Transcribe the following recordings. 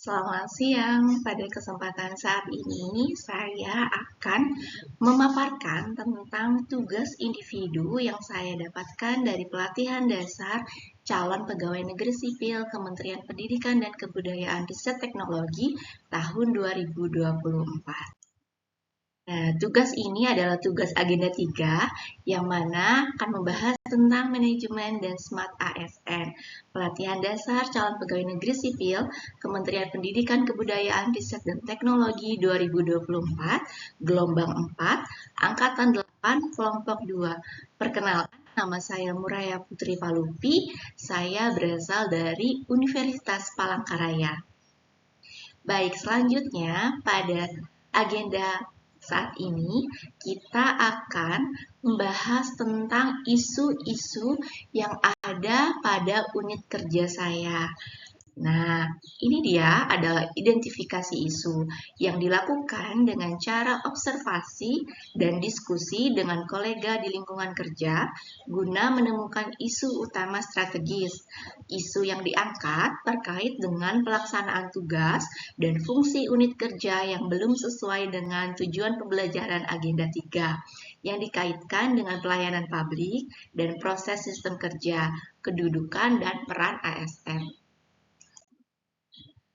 Selamat siang. Pada kesempatan saat ini, saya akan memaparkan tentang tugas individu yang saya dapatkan dari pelatihan dasar calon pegawai negeri sipil Kementerian Pendidikan dan Kebudayaan Riset Teknologi tahun 2024. Nah, tugas ini adalah tugas agenda 3 yang mana akan membahas tentang manajemen dan smart ASN, pelatihan dasar calon pegawai negeri sipil, Kementerian Pendidikan Kebudayaan Riset dan Teknologi 2024, gelombang 4, angkatan 8, kelompok 2. Perkenalkan, nama saya Muraya Putri Palupi, saya berasal dari Universitas Palangkaraya. Baik, selanjutnya pada agenda saat ini kita akan membahas tentang isu-isu yang ada pada unit kerja saya. Nah, ini dia adalah identifikasi isu yang dilakukan dengan cara observasi dan diskusi dengan kolega di lingkungan kerja guna menemukan isu utama strategis. Isu yang diangkat terkait dengan pelaksanaan tugas dan fungsi unit kerja yang belum sesuai dengan tujuan pembelajaran agenda 3 yang dikaitkan dengan pelayanan publik dan proses sistem kerja, kedudukan dan peran ASN.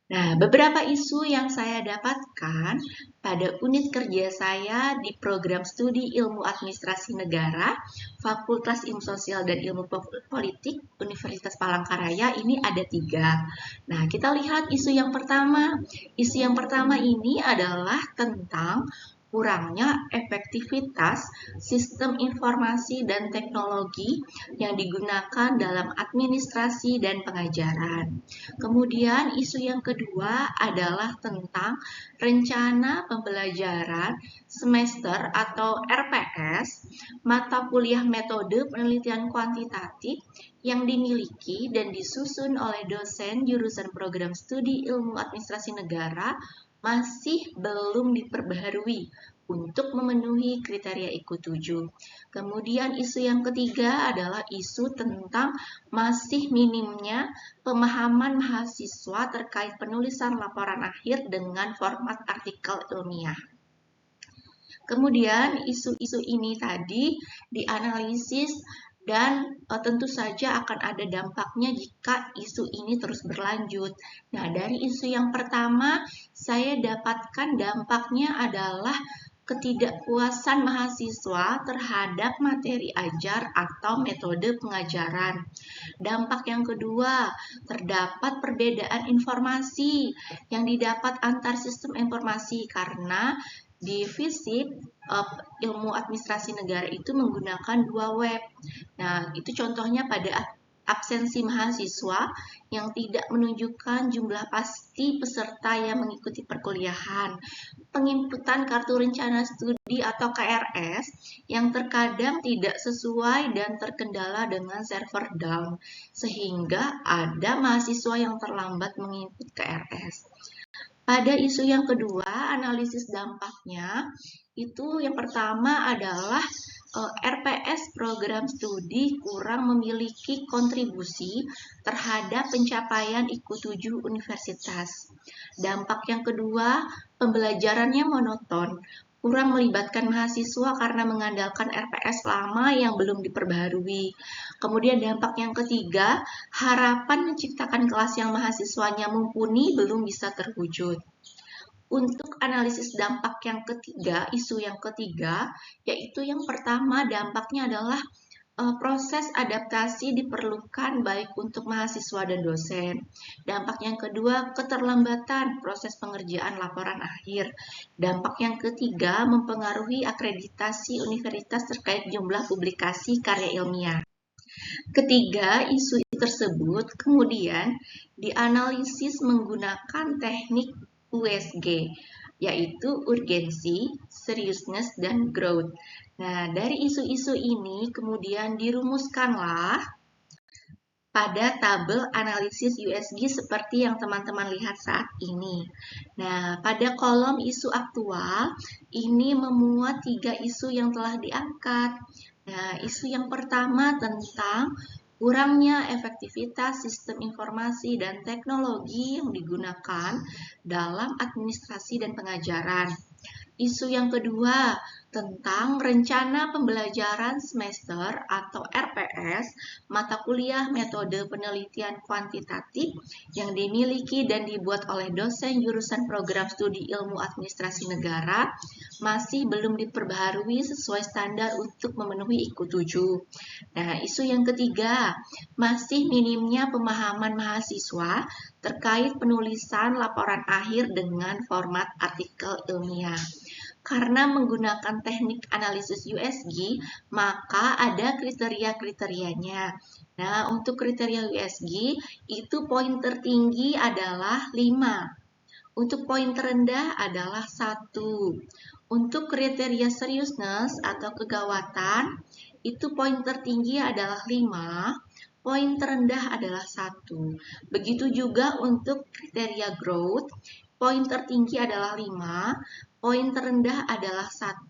Nah, beberapa isu yang saya dapatkan pada unit kerja saya di program studi Ilmu Administrasi Negara, Fakultas Ilmu Sosial dan Ilmu Politik, Universitas Palangkaraya ini ada 3. Nah, kita lihat isu yang pertama. Isu yang pertama ini adalah tentang kurangnya efektivitas sistem informasi dan teknologi yang digunakan dalam administrasi dan pengajaran. Kemudian isu yang kedua adalah tentang rencana pembelajaran semester atau RPS, mata kuliah metode penelitian kuantitatif yang dimiliki dan disusun oleh dosen jurusan program studi Ilmu Administrasi Negara masih belum diperbaharui untuk memenuhi kriteria IKU 7. Kemudian isu yang ketiga adalah isu tentang masih minimnya pemahaman mahasiswa terkait penulisan laporan akhir dengan format artikel ilmiah. Kemudian isu-isu ini tadi dianalisis dan tentu saja akan ada dampaknya jika isu ini terus berlanjut. Nah, dari isu yang pertama, saya dapatkan dampaknya adalah ketidakpuasan mahasiswa terhadap materi ajar atau metode pengajaran. Dampak yang kedua, terdapat perbedaan informasi yang didapat antar sistem informasi karena di FISIP ilmu administrasi negara itu menggunakan 2 web. Nah, itu contohnya pada absensi mahasiswa yang tidak menunjukkan jumlah pasti peserta yang mengikuti perkuliahan, penginputan kartu rencana studi atau KRS yang terkadang tidak sesuai dan terkendala dengan server down, sehingga ada mahasiswa yang terlambat menginput KRS. Pada isu yang kedua, analisis dampaknya, itu yang pertama adalah RPS program studi kurang memiliki kontribusi terhadap pencapaian IKU 7 universitas. Dampak yang kedua, pembelajarannya monoton, kurang melibatkan mahasiswa karena mengandalkan RPS lama yang belum diperbaharui. Kemudian dampak yang ketiga, harapan menciptakan kelas yang mahasiswanya mumpuni belum bisa terwujud. Untuk analisis dampak yang ketiga, isu yang ketiga, yaitu yang pertama dampaknya adalah proses adaptasi diperlukan baik untuk mahasiswa dan dosen. Dampak yang kedua, keterlambatan proses pengerjaan laporan akhir. Dampak yang ketiga, mempengaruhi akreditasi universitas terkait jumlah publikasi karya ilmiah. Ketiga, isu tersebut kemudian dianalisis menggunakan teknik USG, yaitu urgensi, seriousness, dan growth. Nah, dari isu-isu ini kemudian dirumuskanlah pada tabel analisis USG seperti yang teman-teman lihat saat ini. Nah, pada kolom isu aktual, ini memuat 3 isu yang telah diangkat. Nah, isu yang pertama tentang kurangnya efektivitas sistem informasi dan teknologi yang digunakan dalam administrasi dan pengajaran. Isu yang kedua tentang rencana pembelajaran semester atau RPS, mata kuliah metode penelitian kuantitatif yang dimiliki dan dibuat oleh dosen jurusan program studi ilmu administrasi negara masih belum diperbaharui sesuai standar untuk memenuhi IKU 7. Nah, isu yang ketiga, masih minimnya pemahaman mahasiswa terkait penulisan laporan akhir dengan format artikel ilmiah. Karena menggunakan teknik analisis USG, maka ada kriteria-kriterianya. Nah, untuk kriteria USG, itu poin tertinggi adalah 5. Untuk poin terendah adalah 1. Untuk kriteria seriousness atau kegawatan, itu poin tertinggi adalah 5. Poin terendah adalah 1. Begitu juga untuk kriteria growth, poin tertinggi adalah 5, poin terendah adalah 1.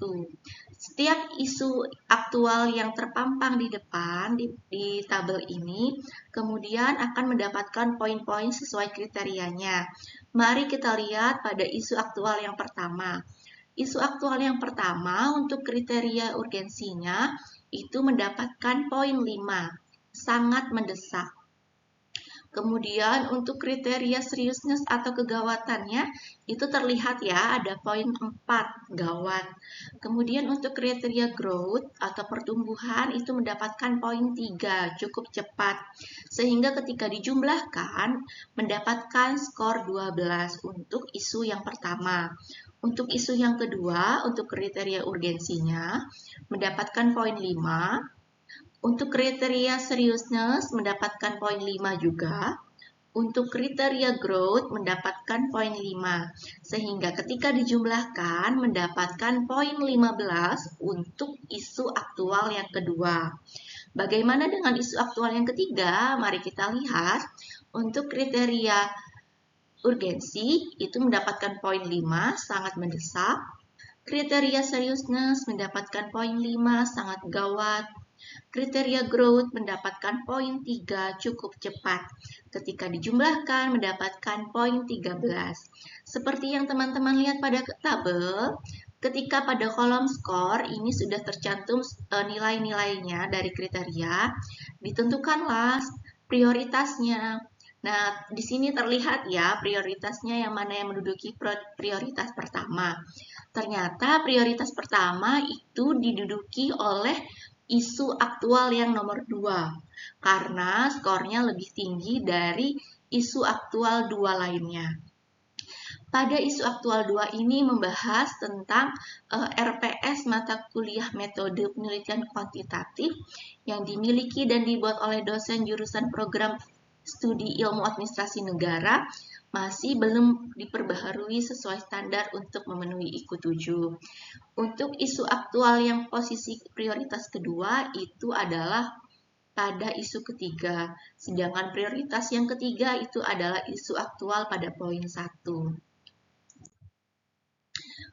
Setiap isu aktual yang terpampang di depan di tabel ini kemudian akan mendapatkan poin-poin sesuai kriterianya. Mari kita lihat pada isu aktual yang pertama. Isu aktual yang pertama untuk kriteria urgensinya itu mendapatkan poin 5, sangat mendesak. Kemudian untuk kriteria seriousness atau kegawatannya itu terlihat ya ada poin 4, gawat. Kemudian untuk kriteria growth atau pertumbuhan itu mendapatkan poin 3, cukup cepat. Sehingga ketika dijumlahkan mendapatkan skor 12 untuk isu yang pertama. Untuk isu yang kedua, untuk kriteria urgensinya mendapatkan poin 5. Untuk kriteria seriousness mendapatkan poin 5 juga. Untuk kriteria growth mendapatkan poin 5. Sehingga ketika dijumlahkan mendapatkan poin 15 untuk isu aktual yang kedua. Bagaimana dengan isu aktual yang ketiga? Mari kita lihat. Untuk kriteria urgensi itu mendapatkan poin 5, sangat mendesak. Kriteria seriousness mendapatkan poin 5, sangat gawat. Kriteria growth mendapatkan poin 3, cukup cepat. Ketika dijumlahkan mendapatkan poin 13. Seperti yang teman-teman lihat pada tabel, ketika pada kolom skor ini sudah tercantum nilai-nilainya dari kriteria, ditentukanlah prioritasnya. Nah, di sini terlihat ya prioritasnya yang mana yang menduduki prioritas pertama. Ternyata prioritas pertama itu diduduki oleh isu aktual yang nomor 2 karena skornya lebih tinggi dari isu aktual 2 lainnya. Pada isu aktual 2 ini membahas tentang RPS mata kuliah metode penelitian kuantitatif yang dimiliki dan dibuat oleh dosen jurusan program studi ilmu administrasi negara masih belum diperbaharui sesuai standar untuk memenuhi IKU 7. Untuk isu aktual yang posisi prioritas kedua itu adalah pada isu ketiga, sedangkan prioritas yang ketiga itu adalah isu aktual pada poin 1.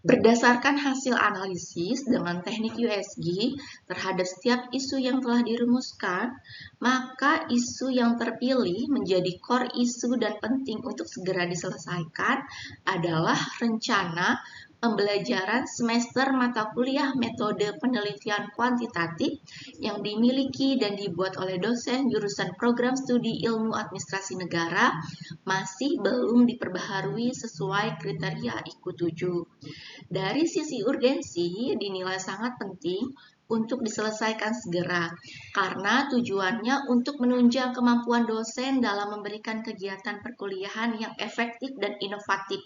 Berdasarkan hasil analisis dengan teknik USG terhadap setiap isu yang telah dirumuskan, maka isu yang terpilih menjadi core isu dan penting untuk segera diselesaikan adalah rencana pembelajaran semester mata kuliah metode penelitian kuantitatif yang dimiliki dan dibuat oleh dosen jurusan program studi ilmu administrasi negara masih belum diperbaharui sesuai kriteria IKU 7. Dari sisi urgensi dinilai sangat penting untuk diselesaikan segera karena tujuannya untuk menunjang kemampuan dosen dalam memberikan kegiatan perkuliahan yang efektif dan inovatif.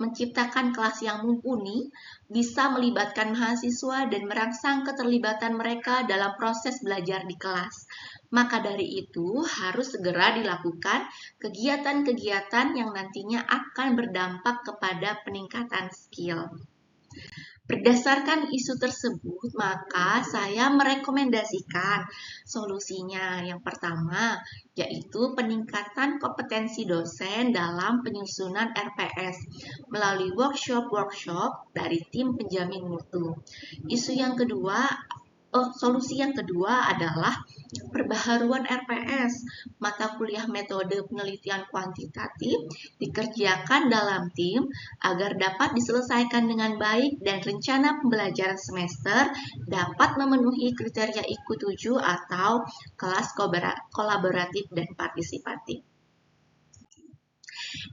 Menciptakan kelas yang mumpuni bisa melibatkan mahasiswa dan merangsang keterlibatan mereka dalam proses belajar di kelas. Maka dari itu harus segera dilakukan kegiatan-kegiatan yang nantinya akan berdampak kepada peningkatan skill. Berdasarkan isu tersebut, maka saya merekomendasikan solusinya. Yang pertama, yaitu peningkatan kompetensi dosen dalam penyusunan RPS melalui workshop-workshop dari tim penjamin mutu. Isu yang kedua Solusi yang kedua adalah perbaharuan RPS, mata kuliah metode penelitian kuantitatif, dikerjakan dalam tim agar dapat diselesaikan dengan baik dan rencana pembelajaran semester dapat memenuhi kriteria IQ7 atau kelas kolaboratif dan partisipatif.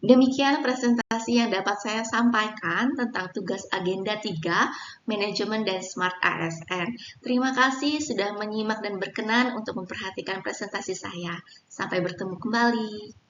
Demikian presentasi yang dapat saya sampaikan tentang tugas agenda 3, manajemen dan smart ASN. Terima kasih sudah menyimak dan berkenan untuk memperhatikan presentasi saya. Sampai bertemu kembali.